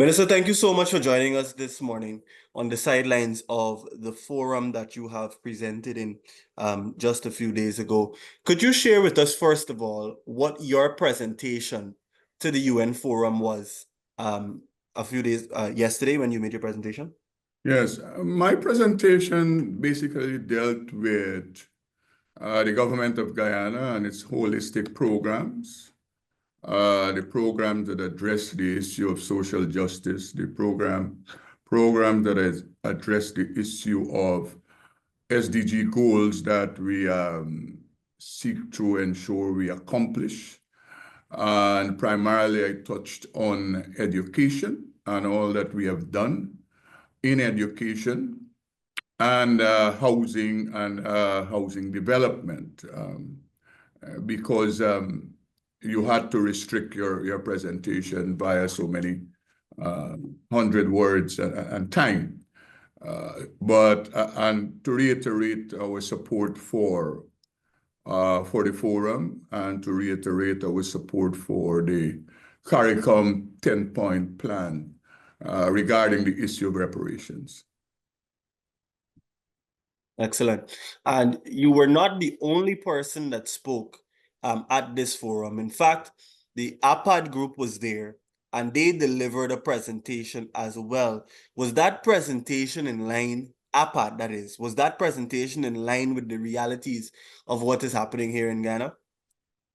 Minister, thank you so much for joining us this morning on the sidelines of the forum that you have presented in just a few days ago. Could you share with us, first of all, what your presentation to the UN forum was a few days yesterday when you made your presentation? Yes, my presentation basically dealt with the government of Guyana and its holistic programs, the programs that address the issue of social justice, the program that has addressed the issue of SDG goals that we seek to ensure we accomplish. And primarily, I touched on education and all that we have done in education and housing and housing development, because you had to restrict your presentation via so many 100 words and time. And to reiterate our support for the forum and to reiterate our support for the CARICOM 10-point plan regarding the issue of reparations. Excellent. And you were not the only person that spoke at this forum. In fact, the IDPAD group was there and they delivered a presentation as well. Was that presentation in line, IDPAD that is, was that presentation in line with the realities of what is happening here in Ghana?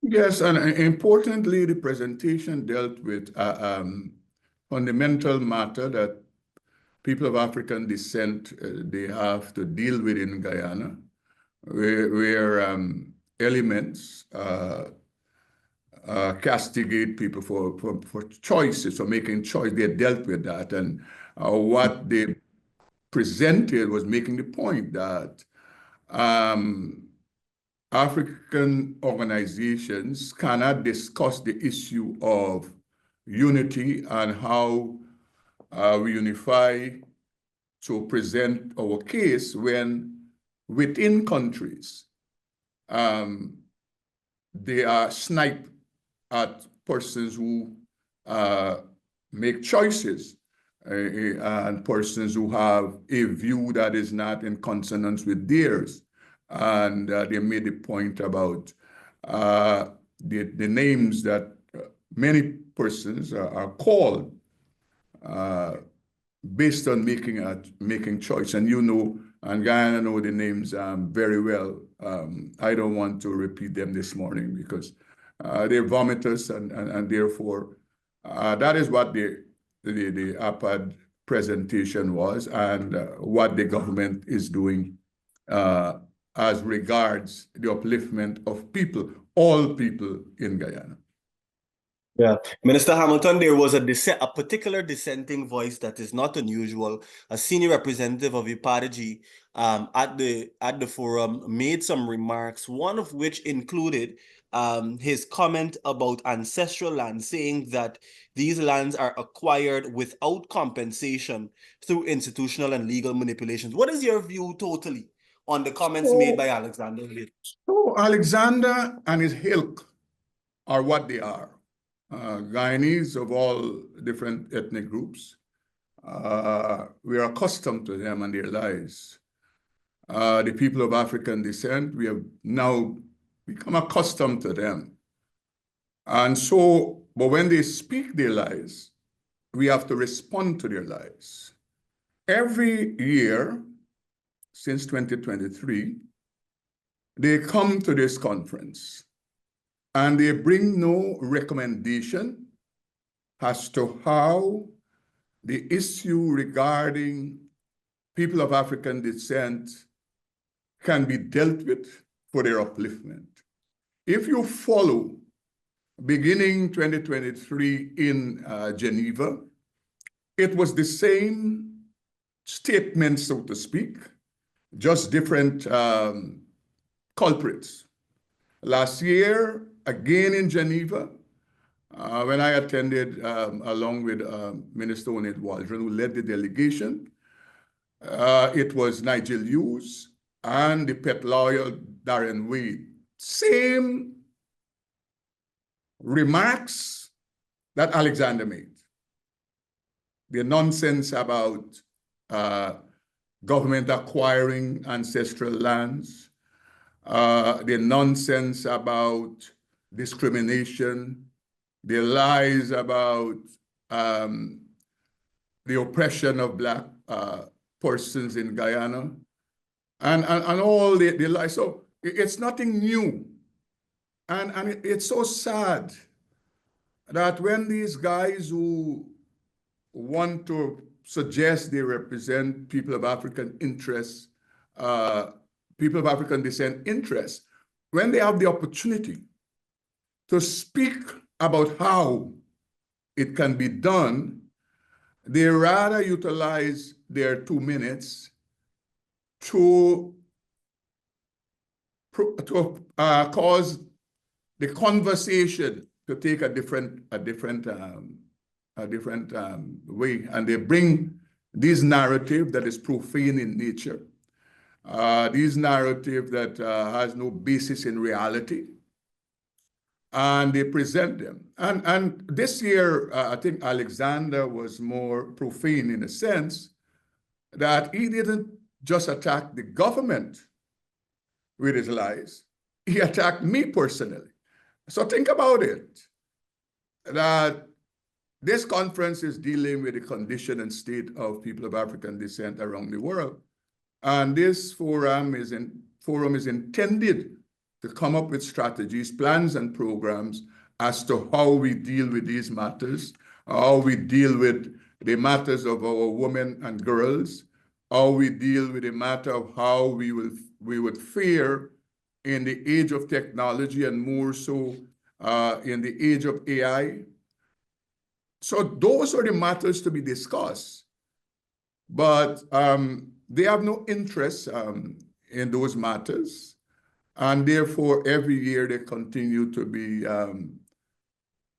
Yes, and importantly, the presentation dealt with a fundamental matter that people of African descent, they have to deal with in Guyana, where elements castigate people for choices, for making choice. They dealt with that. And what they presented was making the point that African organizations cannot discuss the issue of unity and how we unify to present our case when within countries they are sniped at persons who make choices and persons who have a view that is not in consonance with theirs. And they made the point about the names that many persons are called based on making choice. And you know, and Guyana know the names very well. I don't want to repeat them this morning because they're vomitous, and therefore that is what the IDPAD presentation was, and what the government is doing as regards the upliftment of people, all people in Guyana. Yeah, Minister Hamilton, there was a particular dissenting voice that is not unusual. A senior representative of IDPADA-G at the forum made some remarks, one of which included his comment about ancestral land, saying that these lands are acquired without compensation through institutional and legal manipulations. What is your view totally on the comments made by Alexander? So Alexander and his ilk are what they are. Guyanese of all different ethnic groups. We are accustomed to them and their lies. The people of African descent, we have now become accustomed to them. And so, but when they speak their lies, we have to respond to their lies. Every year, since 2023, they come to this conference and they bring no recommendation as to how the issue regarding people of African descent can be dealt with for their upliftment. If you follow, beginning 2023 in Geneva, it was the same statement, so to speak, just different culprits. Last year, again in Geneva, when I attended along with Minister Onid Waldron, who led the delegation, it was Nigel Hughes and the pet lawyer Darren Wade. Same remarks that Alexander made. the nonsense about government acquiring ancestral lands, the nonsense about discrimination, the lies about the oppression of Black persons in Guyana, and all the lies. So it's nothing new. And it's so sad that when these guys who want to suggest they represent people of African interests, people of African descent interests, when they have the opportunity to speak about how it can be done, they rather utilize their 2 minutes to cause the conversation to take a different way, and they bring this narrative that is profane in nature, this narrative that has no basis in reality, and they present them. And this year, I think Alexander was more profane in a sense that he didn't just attack the government with his lies, he attacked me personally. So think about it, that this conference is dealing with the condition and state of people of African descent around the world. And this forum is intended to come up with strategies, plans, and programs as to how we deal with these matters, how we deal with the matters of our women and girls, how we deal with the matter of how we would fare in the age of technology, and more so in the age of AI. So those are the matters to be discussed, but they have no interest in those matters, and therefore every year they continue to be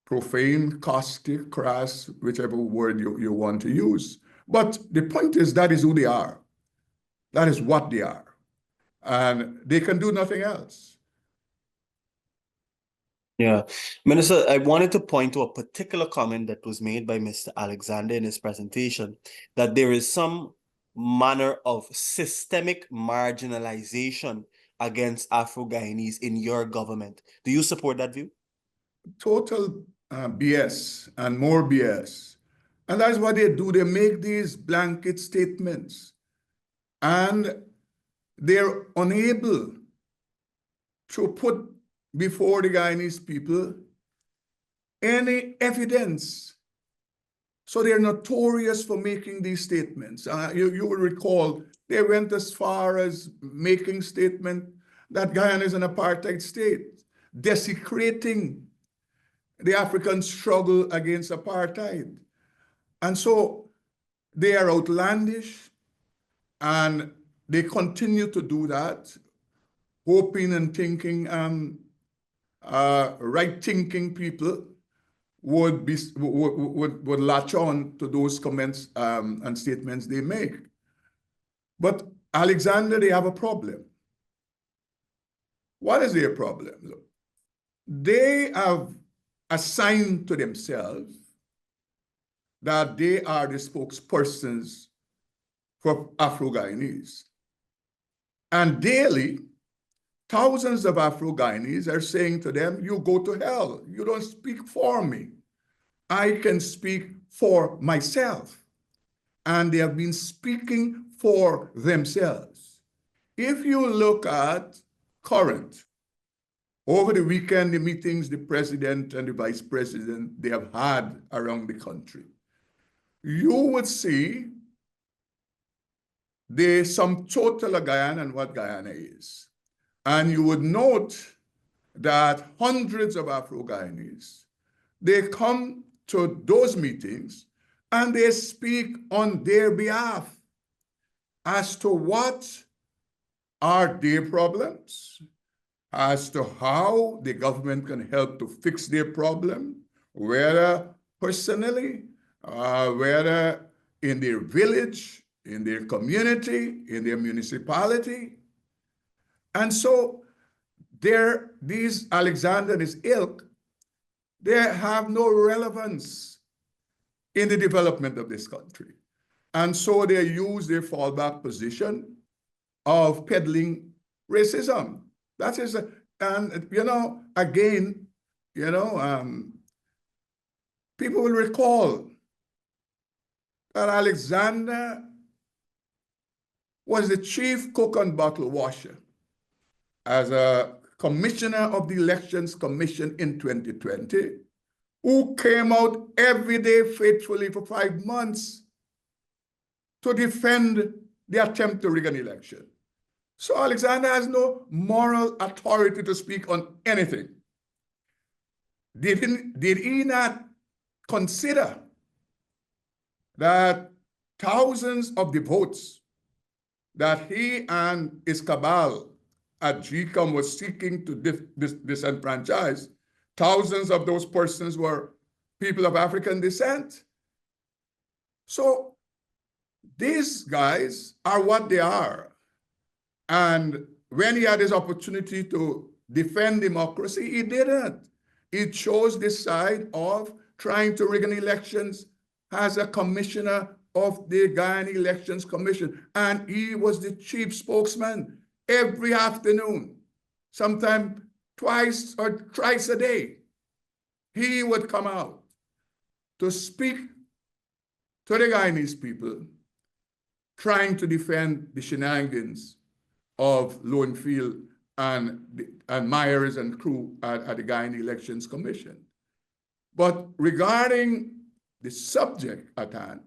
profane, caustic, crass, whichever word you want to use. But the point is, that is who they are. That is what they are. And they can do nothing else. Yeah. Minister, I wanted to point to a particular comment that was made by Mr. Alexander in his presentation, that there is some manner of systemic marginalization against Afro-Guyanese in your government. Do you support that view? Total BS and more BS. And that's what they do. They make these blanket statements, and they're unable to put before the Guyanese people any evidence. So they're notorious for making these statements. You will recall they went as far as making statement that Guyana is an apartheid state, desecrating the African struggle against apartheid. And so they are outlandish, and they continue to do that, hoping and thinking right-thinking people would latch on to those comments and statements they make. But Alexander, they have a problem. What is their problem? Look, they have assigned to themselves that they are the spokespersons for Afro-Guyanese. And daily, thousands of Afro-Guyanese are saying to them, you go to hell. You don't speak for me. I can speak for myself. And they have been speaking for themselves. If you look at current, over the weekend, the meetings the president and the vice president, they have had around the country, you would see the sum total of Guyana and what Guyana is. And you would note that hundreds of Afro-Guyanese, they come to those meetings and they speak on their behalf as to what are their problems, as to how the government can help to fix their problem, whether personally, whether in their village, in their community, in their municipality. And so these Alexander and his ilk, they have no relevance in the development of this country. And so they use their fallback position of peddling racism. That is, and again, people will recall that Alexander was the chief cook and bottle washer as a commissioner of the Elections Commission in 2020, who came out every day faithfully for 5 months to defend the attempt to rig an election. So Alexander has no moral authority to speak on anything. Did he not consider that thousands of the votes that he and his cabal at GCOM was seeking to disenfranchise, thousands of those persons were people of African descent? So these guys are what they are. And when he had his opportunity to defend democracy, he didn't. He chose the side of trying to rig an elections as a commissioner of the Guyanese Elections Commission. And he was the chief spokesman every afternoon, sometimes twice or thrice a day. He would come out to speak to the Guyanese people, trying to defend the shenanigans of Lowenfield and Myers and crew at the Guyanese Elections Commission. But regarding the subject at hand,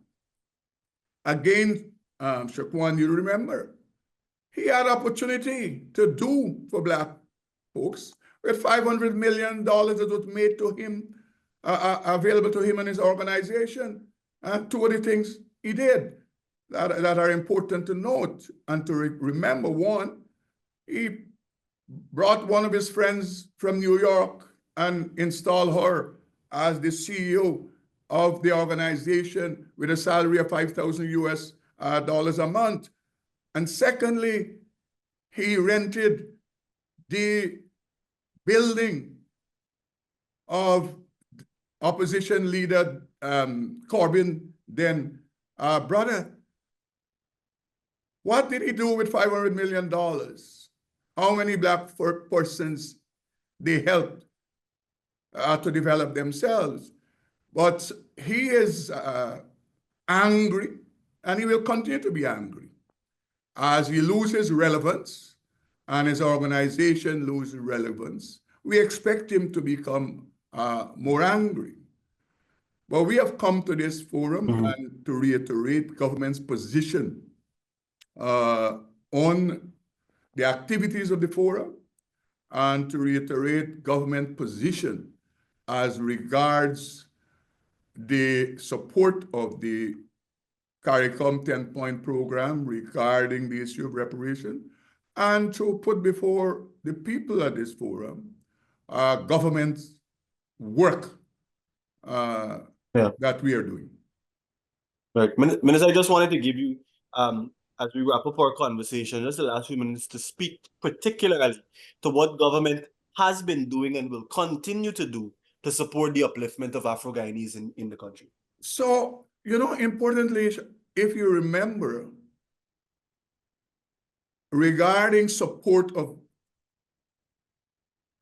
again, Shaquan, you remember, he had opportunity to do for Black folks with $500 million that was made to him, available to him and his organization. And two of the things he did that are important to note and to remember. One, he brought one of his friends from New York and installed her as the CEO of the organization with a salary of $5,000 a month. And secondly, he rented the building of opposition leader Corbyn, then brother. What did he do with $500 million? How many Black persons they helped to develop themselves? But he is angry, and he will continue to be angry as he loses relevance and his organization loses relevance. We expect him to become more angry. But we have come to this forum and to reiterate government's position on the activities of the forum and to reiterate government position as regards the support of the CARICOM 10-point program regarding the issue of reparation, and to put before the people at this forum government's work that we are doing. Right. Minister, I just wanted to give you, as we wrap up our conversation, just the last few minutes to speak particularly to what government has been doing and will continue to do to support the upliftment of Afro-Guyanese in the country. So, importantly, if you remember, regarding support of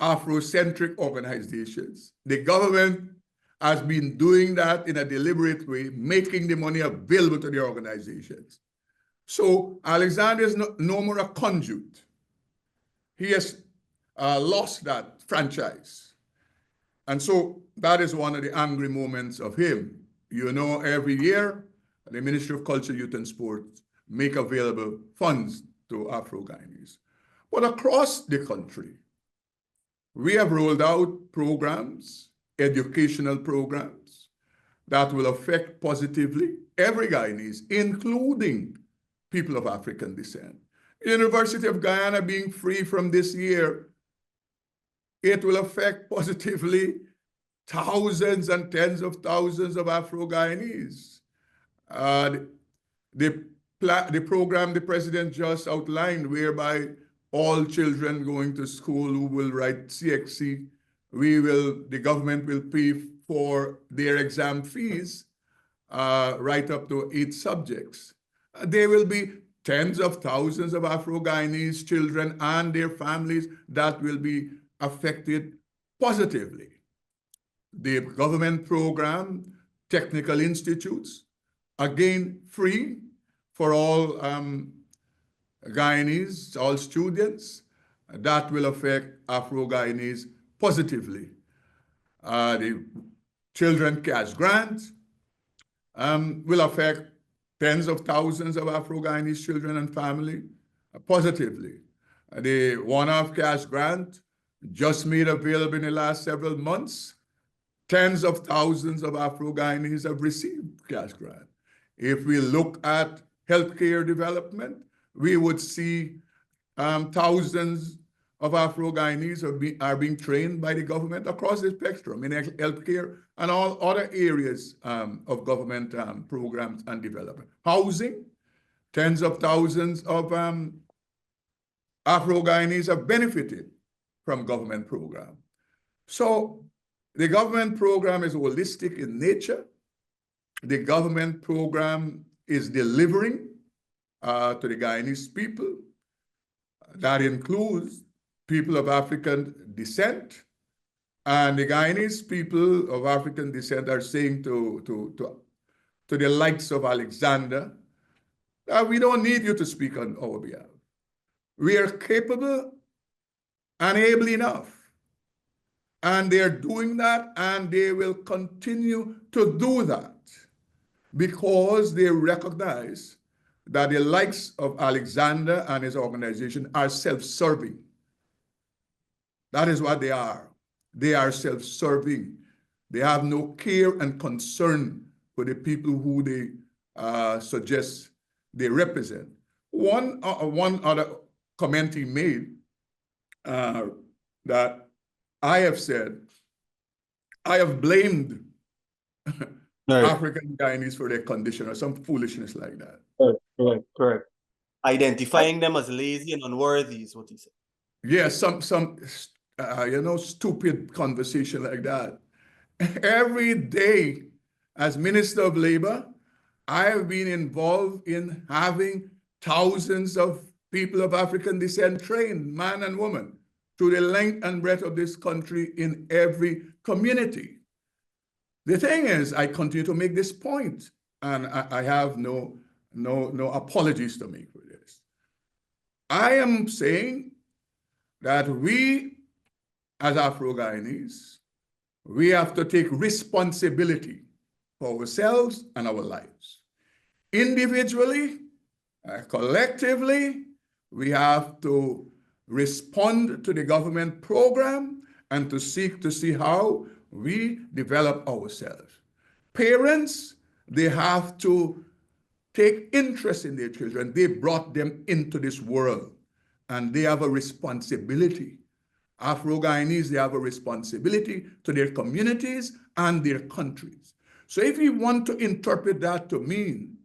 Afrocentric organizations, the government has been doing that in a deliberate way, making the money available to the organizations. So Alexander is no more a conduit. He has lost that franchise. And so that is one of the angry moments of him. Every year, the Ministry of Culture, Youth and Sports make available funds to Afro-Guyanese. But across the country, we have rolled out programs, educational programs, that will affect positively every Guyanese, including people of African descent. University of Guyana being free from this year, it will affect positively thousands and tens of thousands of Afro-Guyanese. The program the president just outlined, whereby all children going to school who will write CXC, the government will pay for their exam fees. right up to 8 subjects. There will be tens of thousands of Afro-Guyanese children and their families that will be affected positively. The government program, technical institutes, again, free for all Guyanese, all students. That will affect Afro-Guyanese positively. The children cash grant will affect tens of thousands of Afro-Guyanese children and family positively. The one-off cash grant just made available in the last several months. Tens of thousands of Afro-Guyanese have received cash grant. If we look at healthcare development, we would see thousands of Afro-Guyanese are being trained by the government across the spectrum in healthcare and all other areas of government programs and development. Housing, tens of thousands of Afro-Guyanese have benefited from government program. So the government program is holistic in nature. The government program is delivering to the Guyanese people. That includes people of African descent. And the Guyanese people of African descent are saying to the likes of Alexander, we don't need you to speak on our behalf. We are capable and able enough. And they're doing that, and they will continue to do that because they recognize that the likes of Alexander and his organization are self-serving. That is what they are. They are self-serving. They have no care and concern for the people who they suggest they represent. One other comment he made that I have said, I have blamed African Guyanese for their condition or some foolishness like that. Correct. Identifying them as lazy and unworthy is what he said. Yes, some stupid conversation like that. Every day as Minister of Labor, I have been involved in having thousands of people of African descent trained, man and woman, to the length and breadth of this country in every community. The thing is, I continue to make this point, and I have no apologies to make for this. I am saying that we, as Afro-Guyanese, we have to take responsibility for ourselves and our lives. Individually, collectively, we have to respond to the government program and to seek to see how we develop ourselves. Parents, they have to take interest in their children. They brought them into this world, and they have a responsibility. Afro-Guyanese, they have a responsibility to their communities and their countries. So if you want to interpret that to mean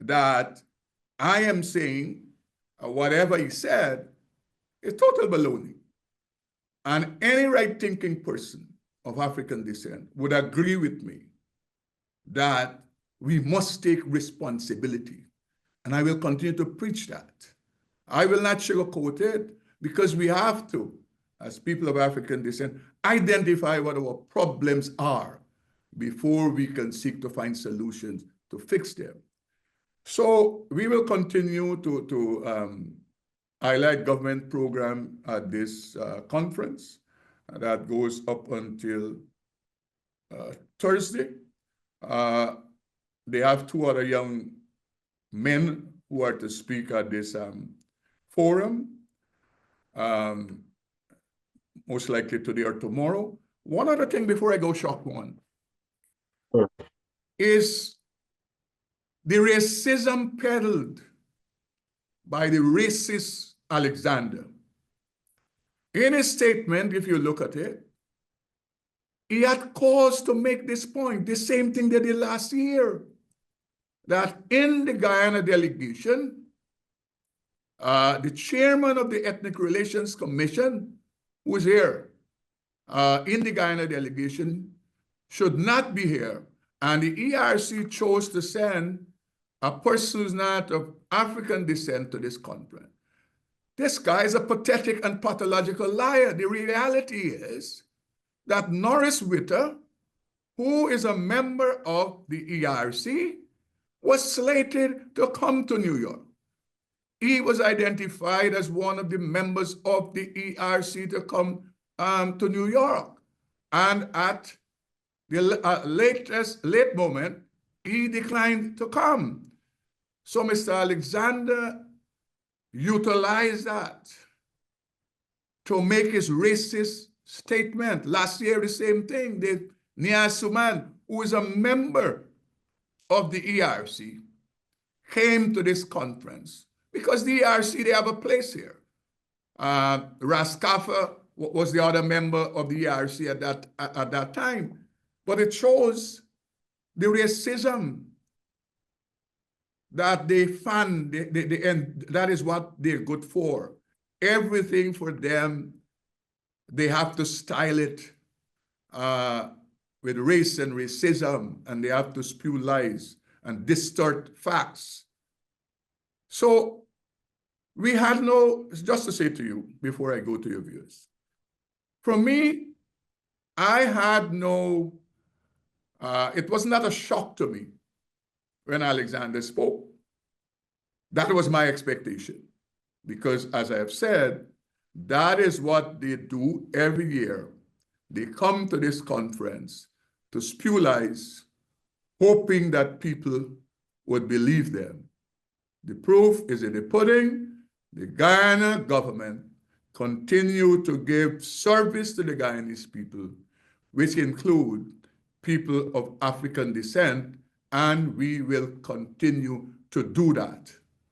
that I am saying whatever he said, it's total baloney. And any right-thinking person of African descent would agree with me that we must take responsibility. And I will continue to preach that. I will not sugarcoat it because we have to, as people of African descent, identify what our problems are before we can seek to find solutions to fix them. So we will continue to highlight government program at this conference that goes up until Thursday. They have 2 other young men who are to speak at this forum, most likely today or tomorrow. One other thing before I go, shock one, is the racism peddled by the racist Alexander. In his statement, if you look at it, he had cause to make this point, the same thing they did last year, that in the Guyana delegation, the chairman of the Ethnic Relations Commission, who is here in the Guyana delegation, should not be here, And the ERC chose to send a person who's not of African descent to this conference. This guy is a pathetic and pathological liar. The reality is that Norris Witter, who is a member of the ERC, was slated to come to New York. He was identified as one of the members of the ERC to come to New York. And at the late moment, he declined to come. So Mr. Alexander utilized that to make his racist statement. Last year, the same thing. Nia Suman, who is a member of the ERC, came to this conference because the ERC, they have a place here. Raskafa was the other member of the ERC at that time. But it shows the racism that they fund, and that is what they're good for. Everything for them, they have to style it with race and racism, and they have to spew lies and distort facts. So we had no, just to say to you before I go to your viewers, for me, I had no, it was not a shock to me when Alexander spoke. That was my expectation, because as I have said, that is what they do every year. They come to this conference to spew lies, hoping that people would believe them. The proof is in the pudding. The Guyana government continue to give service to the Guyanese people, which include people of African descent, and we will continue to do that.